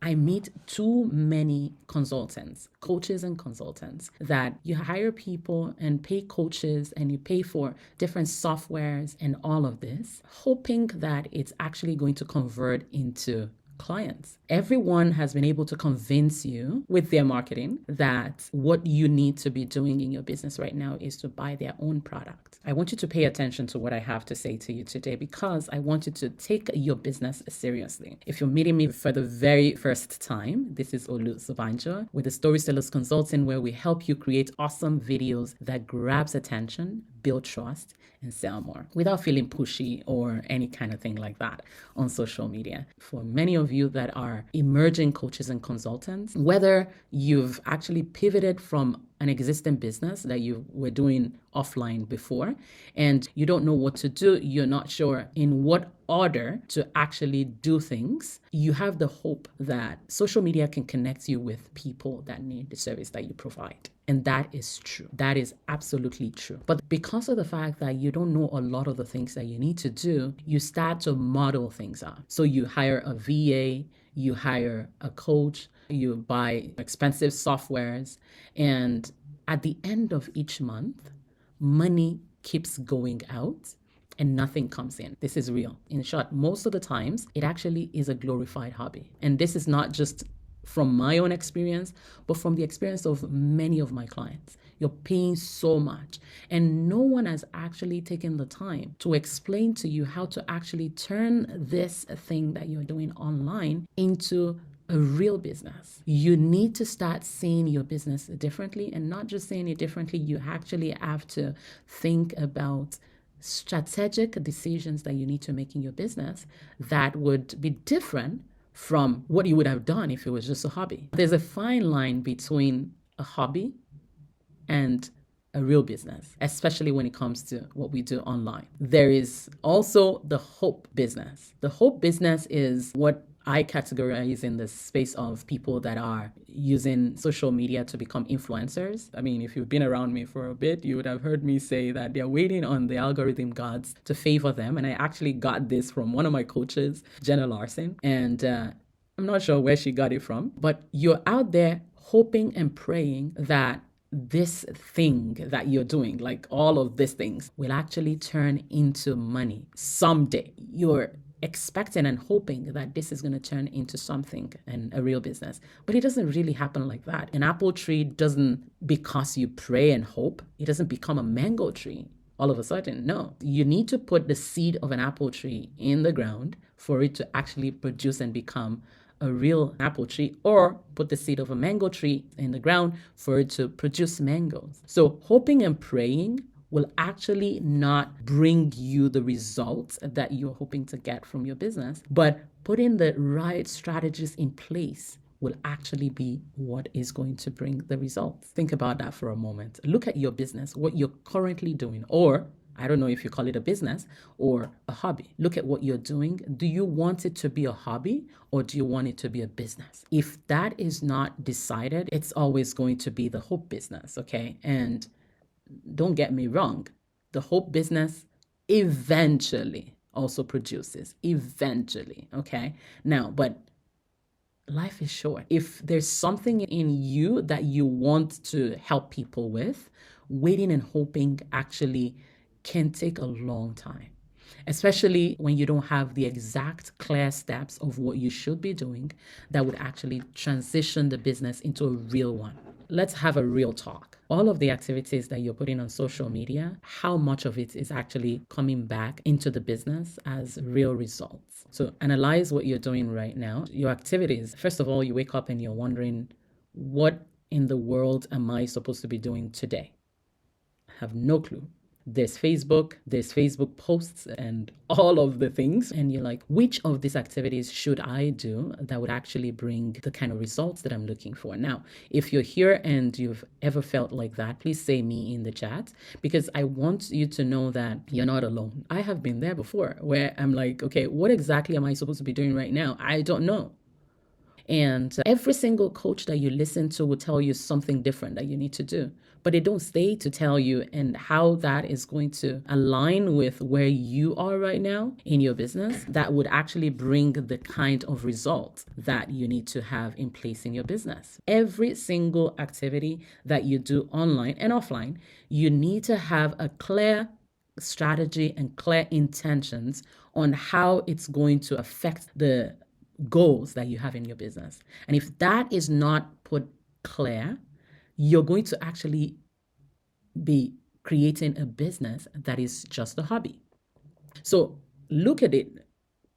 I meet too many consultants, coaches and consultants, that you hire people and pay coaches and you pay for different softwares and all of this, hoping that it's actually going to convert into clients. Everyone has been able to convince you with their marketing that what you need to be doing in your business right now is to buy their own product. I want you to pay attention to what I have to say to you today because I want you to take your business seriously. If you're meeting me for the very first time, this is Olu Sobanjo with the Storysellers Consulting, where we help you create awesome videos that grabs attention, build trust, and sell more without feeling pushy or any kind of thing like that on social media. For many of you that are emerging coaches and consultants, whether you've actually pivoted from an existing business that you were doing offline before and you don't know what to do, you're not sure in what order to actually do things, you have the hope that social media can connect you with people that need the service that you provide. And that is true. That is absolutely true. But because of the fact that you don't know a lot of the things that you need to do, you start to model things out. So you hire a VA, you hire a coach, you buy expensive softwares, and at the end of each month, money keeps going out and nothing comes in. This is real. In short, most of the times, it actually is a glorified hobby. And this is not just from my own experience, but from the experience of many of my clients. You're paying so much, and no one has actually taken the time to explain to you how to actually turn this thing that you're doing online into a real business. You need to start seeing your business differently, and not just seeing it differently, you actually have to think about strategic decisions that you need to make in your business that would be different from what you would have done if it was just a hobby. There's a fine line between a hobby and a real business, especially when it comes to what we do online. There is also the hope business. The hope business is what I categorize in the space of people that are using social media to become influencers. I mean, if you've been around me for a bit, you would have heard me say that they're waiting on the algorithm gods to favor them. And I actually got this from one of my coaches, Jenna Larson. And I'm not sure where she got it from, but you're out there hoping and praying that this thing that you're doing, like all of these things, will actually turn into money someday. You're expecting and hoping that this is going to turn into something and a real business. But it doesn't really happen like that. An apple tree doesn't, because you pray and hope, it doesn't become a mango tree all of a sudden. No, you need to put the seed of an apple tree in the ground for it to actually produce and become a real apple tree, or put the seed of a mango tree in the ground for it to produce mangoes. So hoping and praying will actually not bring you the results that you're hoping to get from your business, but putting the right strategies in place will actually be what is going to bring the results. Think about that for a moment. Look at your business, what you're currently doing, or I don't know if you call it a business or a hobby. Look at what you're doing. Do you want it to be a hobby or do you want it to be a business? If that is not decided, it's always going to be the hope business, okay? And don't get me wrong, the hope business eventually also produces, eventually, okay? Now, but life is short. If there's something in you that you want to help people with, waiting and hoping actually can take a long time, especially when you don't have the exact clear steps of what you should be doing that would actually transition the business into a real one. Let's have a real talk. All of the activities that you're putting on social media, how much of it is actually coming back into the business as real results? So analyze what you're doing right now. Your activities, first of all, you wake up and you're wondering, what in the world am I supposed to be doing today? I have no clue. There's Facebook posts and all of the things. And you're like, which of these activities should I do that would actually bring the kind of results that I'm looking for? Now, if you're here and you've ever felt like that, please say me in the chat, because I want you to know that you're not alone. I have been there before where I'm like, okay, what exactly am I supposed to be doing right now? I don't know. And every single coach that you listen to will tell you something different that you need to do. But they don't stay to tell you and how that is going to align with where you are right now in your business that would actually bring the kind of result that you need to have in place in your business. Every single activity that you do online and offline, you need to have a clear strategy and clear intentions on how it's going to affect the goals that you have in your business. And if that is not put clear, you're going to actually be creating a business that is just a hobby. So look at it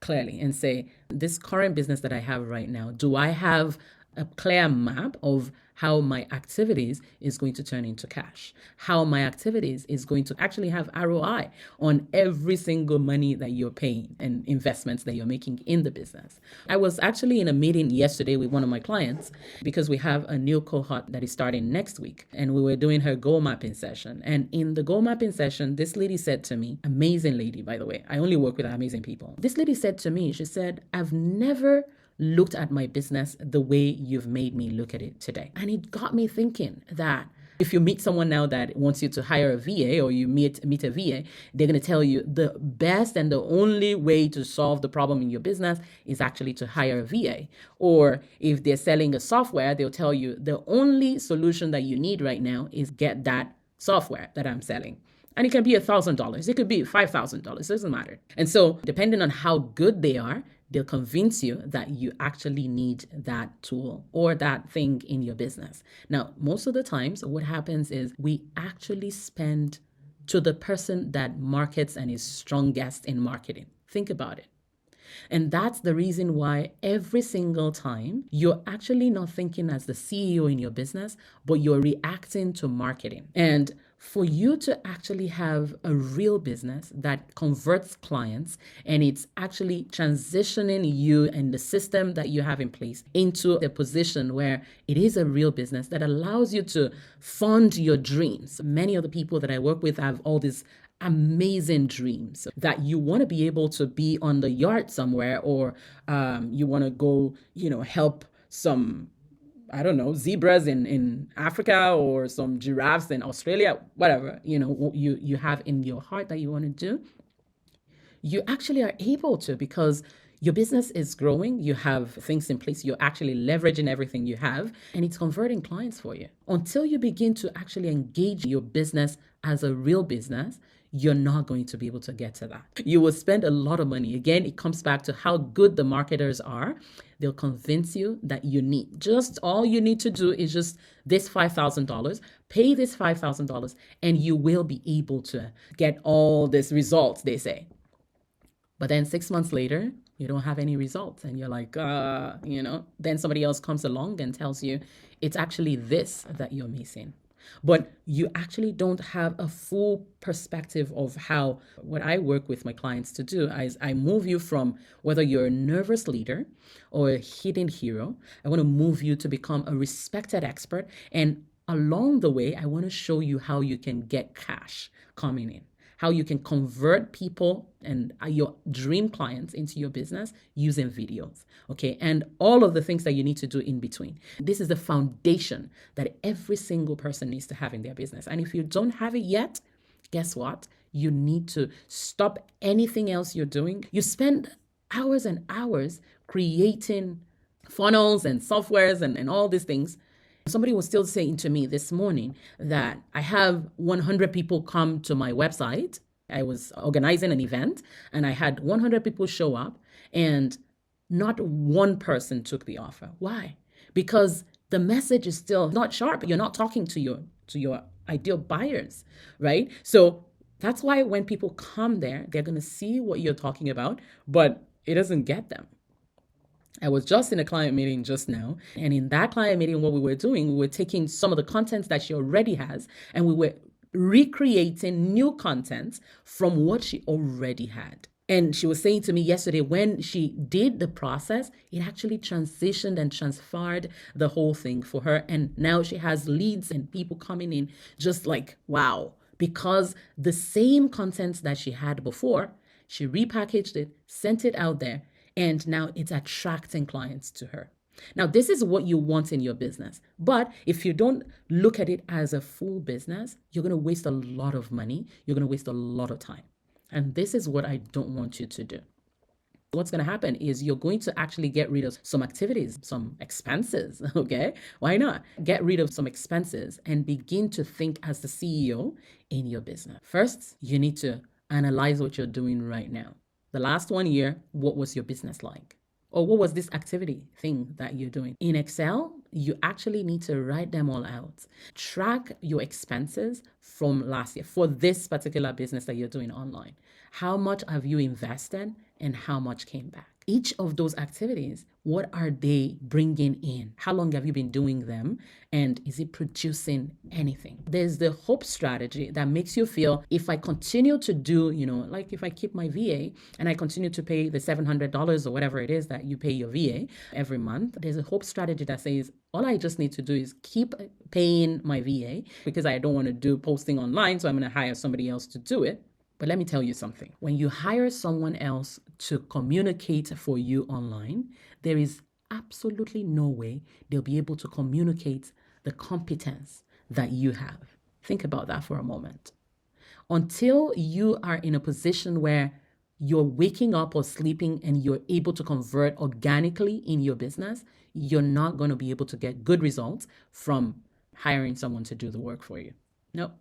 clearly and say, this current business that I have right now, do I have a clear map of how my activities is going to turn into cash, how my activities is going to actually have ROI on every single money that you're paying and investments that you're making in the business. I was actually in a meeting yesterday with one of my clients because we have a new cohort that is starting next week, and we were doing her goal mapping session. And in the goal mapping session, this lady said to me, amazing lady, by the way, I only work with amazing people. This lady said to me, she said, I've never looked at my business the way you've made me look at it today. And it got me thinking that if you meet someone now that wants you to hire a VA, or you meet a VA, they're going to tell you the best and the only way to solve the problem in your business is actually to hire a VA. Or if they're selling a software, they'll tell you the only solution that you need right now is get that software that I'm selling. And it can be $1,000. It could be $5,000. It doesn't matter. And so depending on how good they are, they'll convince you that you actually need that tool or that thing in your business. Now, most of the times what happens is we actually spend to the person that markets and is strongest in marketing. Think about it. And that's the reason why every single time you're actually not thinking as the CEO in your business, but you're reacting to marketing. And for you to actually have a real business that converts clients and it's actually transitioning you and the system that you have in place into a position where it is a real business that allows you to fund your dreams. Many of the people that I work with have all these amazing dreams that you want to be able to be on the yard somewhere, or you want to go, help some, I don't know, zebras in Africa or some giraffes in Australia, whatever, you have in your heart that you want to do. You actually are able to, because your business is growing, you have things in place, you're actually leveraging everything you have, and it's converting clients for you. Until you begin to actually engage your business as a real business, you're not going to be able to get to that. You will spend a lot of money. Again, it comes back to how good the marketers are. They'll convince you that just all you need to do is just this $5,000, pay this $5,000, and you will be able to get all these results, they say. But then 6 months later, you don't have any results, and you're like, then somebody else comes along and tells you it's actually this that you're missing. But you actually don't have a full perspective of how, what I work with my clients to do is I move you from whether you're a nervous leader or a hidden hero. I want to move you to become a respected expert. And along the way, I want to show you how you can get cash coming in, how you can convert people and your dream clients into your business using videos, okay? And all of the things that you need to do in between. This is the foundation that every single person needs to have in their business. And if you don't have it yet, guess what? You need to stop anything else you're doing. You spend hours and hours creating funnels and softwares and all these things. Somebody was still saying to me this morning that I have 100 people come to my website. I was organizing an event and I had 100 people show up and not one person took the offer. Why? Because the message is still not sharp. You're not talking to your ideal buyers, right? So that's why when people come there, they're going to see what you're talking about, but it doesn't get them. I was just in a client meeting just now, and in that client meeting, what we were doing, we were taking some of the content that she already has, and we were recreating new content from what she already had. And she was saying to me yesterday, when she did the process, it actually transitioned and transferred the whole thing for her. And now she has leads and people coming in just like, wow, because the same content that she had before, she repackaged it, sent it out there, and now it's attracting clients to her. Now, this is what you want in your business. But if you don't look at it as a full business, you're going to waste a lot of money. You're going to waste a lot of time. And this is what I don't want you to do. What's going to happen is you're going to actually get rid of some activities, some expenses. Okay. Why not? Get rid of some expenses and begin to think as the CEO in your business. First, you need to analyze what you're doing right now. The last 1 year, what was your business like? Or what was this activity thing that you're doing? In Excel, you actually need to write them all out. Track your expenses from last year for this particular business that you're doing online. How much have you invested and how much came back? Each of those activities, what are they bringing in? How long have you been doing them? And is it producing anything? There's the hope strategy that makes you feel if I continue to do, like if I keep my VA and I continue to pay the $700 or whatever it is that you pay your VA every month, there's a hope strategy that says, all I just need to do is keep paying my VA because I don't want to do posting online. So I'm going to hire somebody else to do it. But let me tell you something. When you hire someone else to communicate for you online, there is absolutely no way they'll be able to communicate the competence that you have. Think about that for a moment. Until you are in a position where you're waking up or sleeping and you're able to convert organically in your business, you're not going to be able to get good results from hiring someone to do the work for you. No.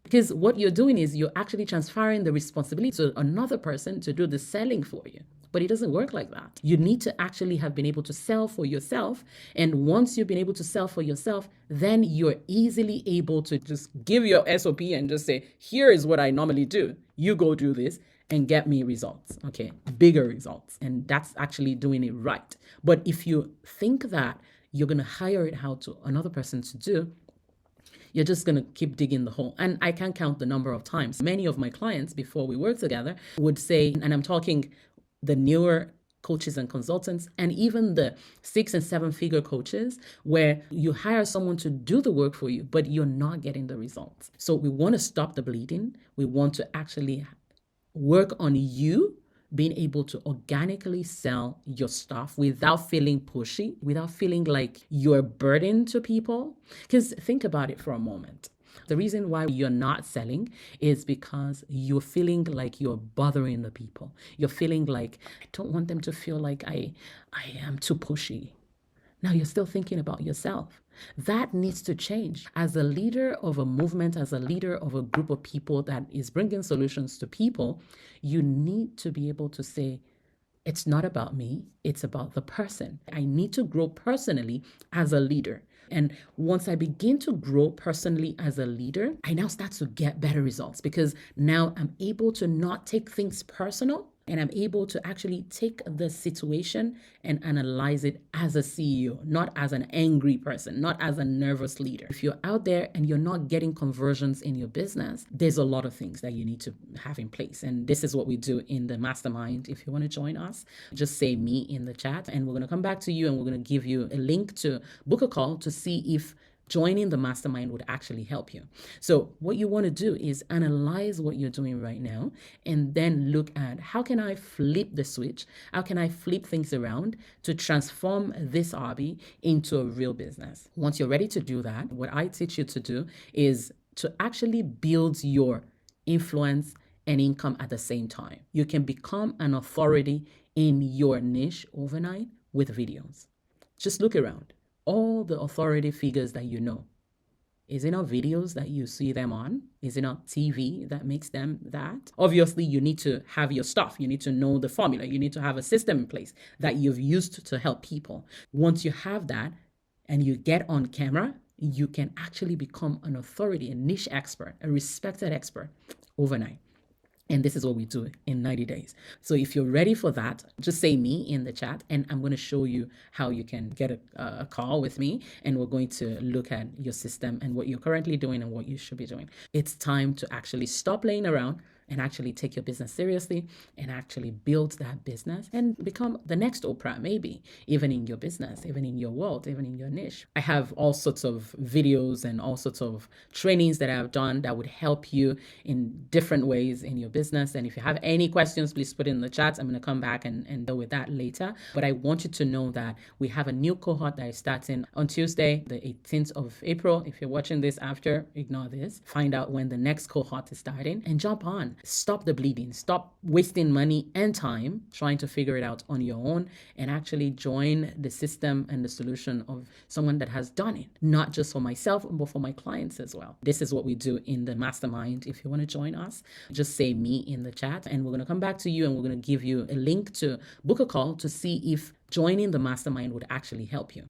Because what you're doing is you're actually transferring the responsibility to another person to do the selling for you. But it doesn't work like that. You need to actually have been able to sell for yourself. And once you've been able to sell for yourself, then you're easily able to just give your SOP and just say, here is what I normally do. You go do this and get me results. Okay, bigger results. And that's actually doing it right. But if you think that you're going to hire it out to another person to do, you're just going to keep digging the hole. And I can't count the number of times. Many of my clients, before we work together, would say, and I'm talking the newer coaches and consultants, and even the 6 and 7 figure coaches, where you hire someone to do the work for you, but you're not getting the results. So we want to stop the bleeding. We want to actually work on you being able to organically sell your stuff without feeling pushy, without feeling like you're a burden to people. Because think about it for a moment. The reason why you're not selling is because you're feeling like you're bothering the people. You're feeling like, I don't want them to feel like I am too pushy. Now you're still thinking about yourself. That needs to change. As a leader of a movement, as a leader of a group of people that is bringing solutions to people, you need to be able to say, it's not about me, it's about the person. I need to grow personally as a leader. And once I begin to grow personally as a leader, I now start to get better results because now I'm able to not take things personal. And I'm able to actually take the situation and analyze it as a CEO, not as an angry person, not as a nervous leader. If you're out there and you're not getting conversions in your business, there's a lot of things that you need to have in place. And this is what we do in the mastermind. If you want to join us, just say me in the chat and we're going to come back to you and we're going to give you a link to book a call to see if joining the mastermind would actually help you. So what you want to do is analyze what you're doing right now and then look at how can I flip the switch? How can I flip things around to transform this hobby into a real business? Once you're ready to do that, what I teach you to do is to actually build your influence and income at the same time. You can become an authority in your niche overnight with videos. Just look around. All the authority figures that you know. Is it not videos that you see them on? Is it not TV that makes them that? Obviously, you need to have your stuff. You need to know the formula. You need to have a system in place that you've used to help people. Once you have that and you get on camera, you can actually become an authority, a niche expert, a respected expert overnight. And this is what we do in 90 days. So if you're ready for that, just say me in the chat and I'm going to show you how you can get a call with me. And we're going to look at your system and what you're currently doing and what you should be doing. It's time to actually stop playing around and actually take your business seriously and actually build that business and become the next Oprah, maybe, even in your business, even in your world, even in your niche. I have all sorts of videos and all sorts of trainings that I've done that would help you in different ways in your business. And if you have any questions, please put it in the chat. I'm going to come back and deal with that later. But I want you to know that we have a new cohort that is starting on Tuesday, the 18th of April. If you're watching this after, ignore this. Find out when the next cohort is starting and jump on. Stop the bleeding. Stop wasting money and time trying to figure it out on your own, and actually join the system and the solution of someone that has done it, not just for myself, but for my clients as well. This is what we do in the mastermind. If you want to join us, just say me in the chat, and we're going to come back to you and we're going to give you a link to book a call to see if joining the mastermind would actually help you.